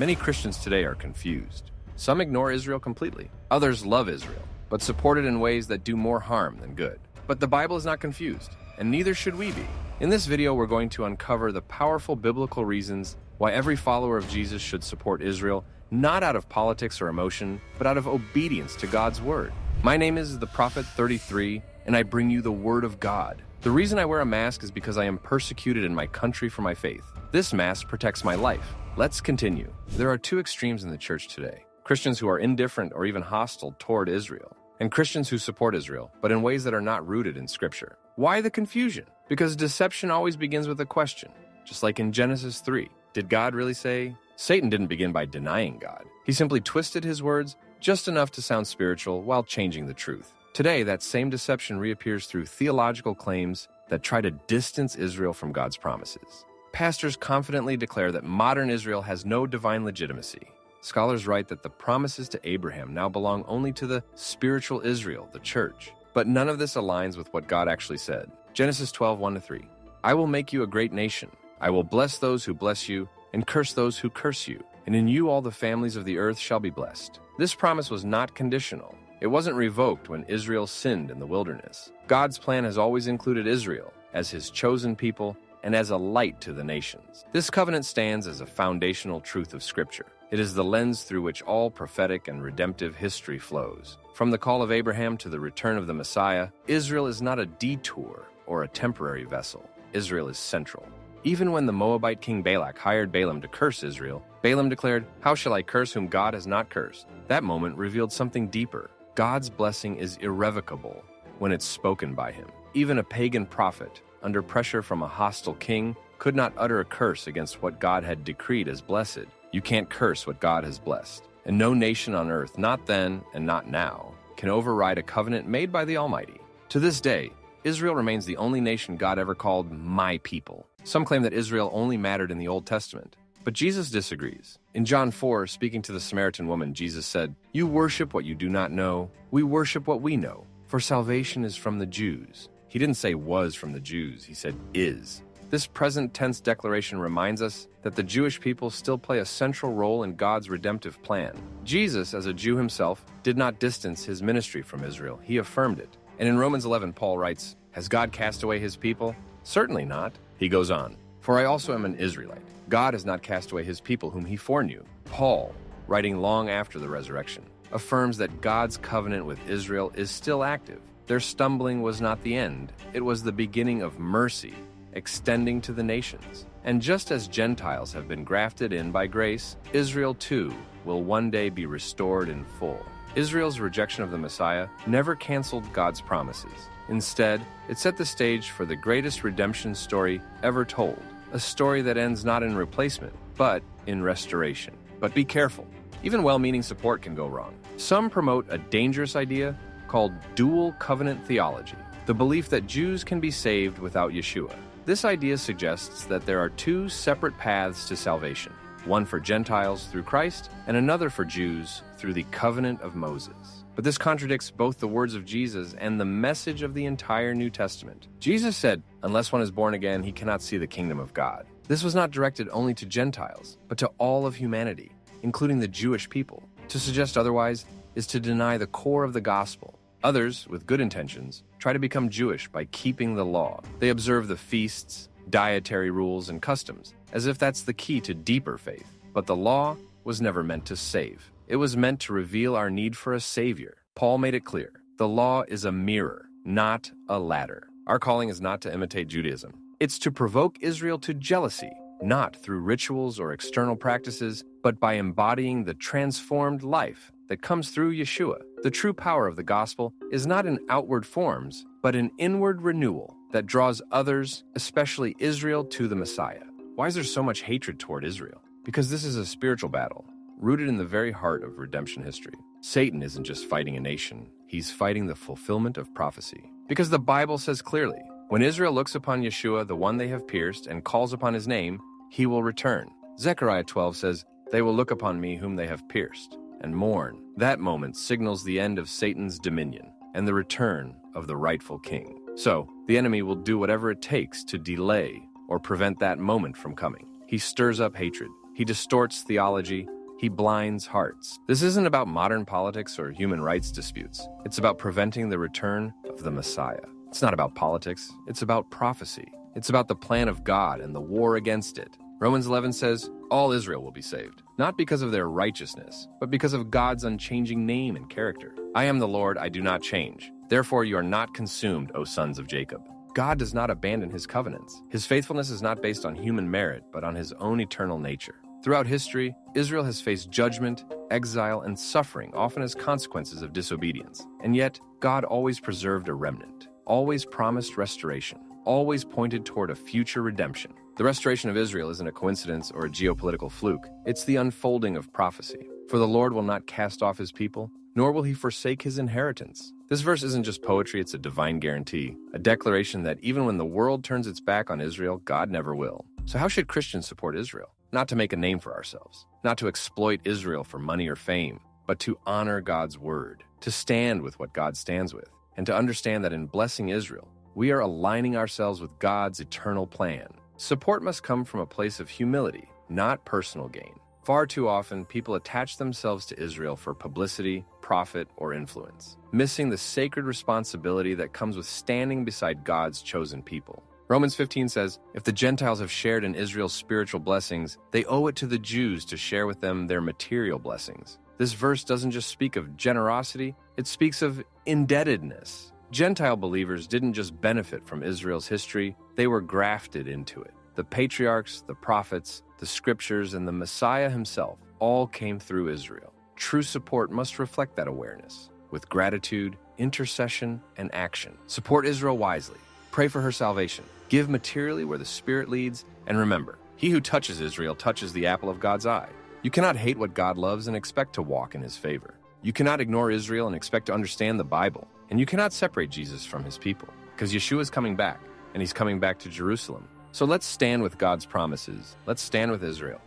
Many Christians today are confused. Some ignore Israel completely. Others love Israel, but support it in ways that do more harm than good. But the Bible is not confused, and neither should we be. In this video, we're going to uncover the powerful biblical reasons why every follower of Jesus should support Israel, not out of politics or emotion, but out of obedience to God's word. My name is the Prophet 33, and I bring you the word of God. The reason I wear a mask is because I am persecuted in my country for my faith. This mask protects my life. Let's continue. There are two extremes in the church today. Christians who are indifferent or even hostile toward Israel, and Christians who support Israel, but in ways that are not rooted in Scripture. Why the confusion? Because deception always begins with a question. Just like in Genesis 3, did God really say? Satan didn't begin by denying God. He simply twisted his words just enough to sound spiritual while changing the truth. Today, that same deception reappears through theological claims that try to distance Israel from God's promises. Pastors confidently declare that modern Israel has no divine legitimacy. Scholars write that the promises to Abraham now belong only to the spiritual Israel, the church. But none of this aligns with what God actually said. Genesis 12, 1-3. I will make you a great nation. I will bless those who bless you, and curse those who curse you. And in you all the families of the earth shall be blessed. This promise was not conditional. It wasn't revoked when Israel sinned in the wilderness. God's plan has always included Israel as his chosen people and as a light to the nations. This covenant stands as a foundational truth of Scripture. It is the lens through which all prophetic and redemptive history flows. From the call of Abraham to the return of the Messiah, Israel is not a detour or a temporary vessel. Israel is central. Even when the Moabite king Balak hired Balaam to curse Israel, Balaam declared, "How shall I curse whom God has not cursed?" That moment revealed something deeper. God's blessing is irrevocable when it's spoken by him. Even a pagan prophet, under pressure from a hostile king, could not utter a curse against what God had decreed as blessed. You can't curse what God has blessed. And no nation on earth, not then and not now, can override a covenant made by the Almighty. To this day, Israel remains the only nation God ever called my people. Some claim that Israel only mattered in the Old Testament, but Jesus disagrees. In John 4, speaking to the Samaritan woman, Jesus said, "You worship what you do not know. We worship what we know, for salvation is from the Jews." He didn't say was from the Jews, he said is. This present tense declaration reminds us that the Jewish people still play a central role in God's redemptive plan. Jesus, as a Jew himself, did not distance his ministry from Israel. He affirmed it. And in Romans 11, Paul writes, "Has God cast away his people? Certainly not." He goes on, "For I also am an Israelite. God has not cast away his people whom he foreknew." Paul, writing long after the resurrection, affirms that God's covenant with Israel is still active. Their stumbling was not the end. It was the beginning of mercy, extending to the nations. And just as Gentiles have been grafted in by grace, Israel too will one day be restored in full. Israel's rejection of the Messiah never canceled God's promises. Instead, it set the stage for the greatest redemption story ever told, a story that ends not in replacement, but in restoration. But be careful. Even well-meaning support can go wrong. Some promote a dangerous idea called dual covenant theology, the belief that Jews can be saved without Yeshua. This idea suggests that there are two separate paths to salvation, one for Gentiles through Christ and another for Jews through the covenant of Moses. But this contradicts both the words of Jesus and the message of the entire New Testament. Jesus said, "Unless one is born again, he cannot see the kingdom of God." This was not directed only to Gentiles, but to all of humanity, including the Jewish people. To suggest otherwise is to deny the core of the gospel. Others, with good intentions, try to become Jewish by keeping the law. They observe the feasts, dietary rules, and customs, as if that's the key to deeper faith. But the law was never meant to save. It was meant to reveal our need for a Savior. Paul made it clear. The law is a mirror, not a ladder. Our calling is not to imitate Judaism. It's to provoke Israel to jealousy, not through rituals or external practices, but by embodying the transformed life that comes through Yeshua. The true power of the gospel is not in outward forms, but in inward renewal that draws others, especially Israel, to the Messiah. Why is there so much hatred toward Israel? Because this is a spiritual battle, rooted in the very heart of redemption history. Satan isn't just fighting a nation, he's fighting the fulfillment of prophecy. Because the Bible says clearly, when Israel looks upon Yeshua, the one they have pierced, and calls upon his name, he will return. Zechariah 12 says, "They will look upon me whom they have pierced, and mourn." That moment signals the end of Satan's dominion and the return of the rightful king. So, the enemy will do whatever it takes to delay or prevent that moment from coming. He stirs up hatred. He He distorts theology. He blinds hearts. This isn't about modern politics or human rights disputes. It's about preventing the return of the Messiah. It's not about politics. It's about prophecy. It's about the plan of God and the war against it. Romans 11 says, all Israel will be saved, not because of their righteousness, but because of God's unchanging name and character. I am the Lord, I do not change. Therefore you are not consumed, O sons of Jacob. God does not abandon his covenants. His faithfulness is not based on human merit, but on his own eternal nature. Throughout history, Israel has faced judgment, exile, and suffering, often as consequences of disobedience. And yet, God always preserved a remnant, always promised restoration, always pointed toward a future redemption. The restoration of Israel isn't a coincidence or a geopolitical fluke. It's the unfolding of prophecy. For the Lord will not cast off his people, nor will he forsake his inheritance. This verse isn't just poetry, it's a divine guarantee, a declaration that even when the world turns its back on Israel, God never will. So how should Christians support Israel? Not to make a name for ourselves, not to exploit Israel for money or fame, but to honor God's word, to stand with what God stands with, and to understand that in blessing Israel, we are aligning ourselves with God's eternal plan. Support must come from a place of humility, not personal gain. Far too often, people attach themselves to Israel for publicity, profit, or influence, missing the sacred responsibility that comes with standing beside God's chosen people. Romans 15 says, if the Gentiles have shared in Israel's spiritual blessings, they owe it to the Jews to share with them their material blessings. This verse doesn't just speak of generosity, it speaks of indebtedness. Gentile believers didn't just benefit from Israel's history, they were grafted into it. The patriarchs, the prophets, the scriptures, and the Messiah himself all came through Israel. True support must reflect that awareness, with gratitude, intercession, and action. Support Israel wisely. Pray for her salvation. Give materially where the Spirit leads, and remember, he who touches Israel touches the apple of God's eye. You cannot hate what God loves and expect to walk in his favor. You cannot ignore Israel and expect to understand the Bible. And you cannot separate Jesus from his people, because Yeshua is coming back, and he's coming back to Jerusalem. So let's stand with God's promises. Let's stand with Israel.